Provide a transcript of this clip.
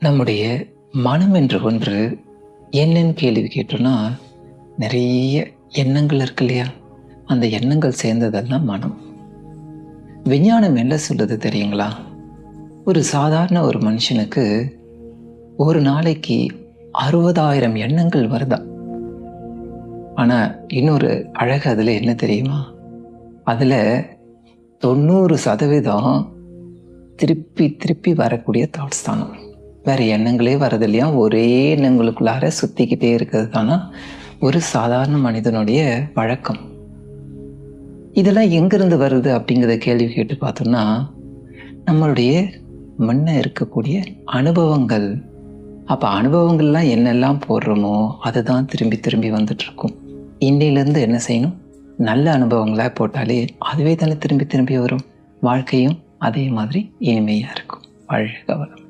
நம்முடைய மனம் என்று ஒன்று என்னன்னு கேள்வி கேட்டோம்னா, நிறைய எண்ணங்கள் இருக்கு இல்லையா? அந்த எண்ணங்கள் சேர்ந்ததெல்லாம் மனம். விஞ்ஞானம் என்ன சொல்லுது தெரியுங்களா? ஒரு சாதாரண ஒரு மனுஷனுக்கு ஒரு நாளைக்கு 60,000 எண்ணங்கள் வருதாம். ஆனா இன்னொரு அழகு அதுல என்ன தெரியுமா? அதுல 90% திருப்பி திருப்பி வரக்கூடிய தாட்ஸ் தானா. வேற எண்ணங்களே வரது இல்லையா? ஒரே எண்ணங்களுக்குள்ளார சுத்திக்கிட்டே இருக்கிறது தானா ஒரு சாதாரண மனிதனுடைய வழக்கம். இதெல்லாம் எங்கிருந்து வருது அப்படிங்கிறத கேள்வி கேட்டு பார்த்தோம்னா, நம்மளுடைய முன்ன இருக்கக்கூடிய அனுபவங்கள். அப்ப அனுபவங்கள்லாம் என்னெல்லாம் போடுறோமோ அதுதான் திரும்பி திரும்பி வந்துட்டு இருக்கும். இன்னையிலேருந்து என்ன செய்யணும்? நல்ல அனுபவங்களா போட்டாலே அதுவே தானே திரும்பி திரும்பி வரும். வாழ்க்கையும் அதே மாதிரி இனிமையா இருக்கும். வாழ்க வளமுடன்.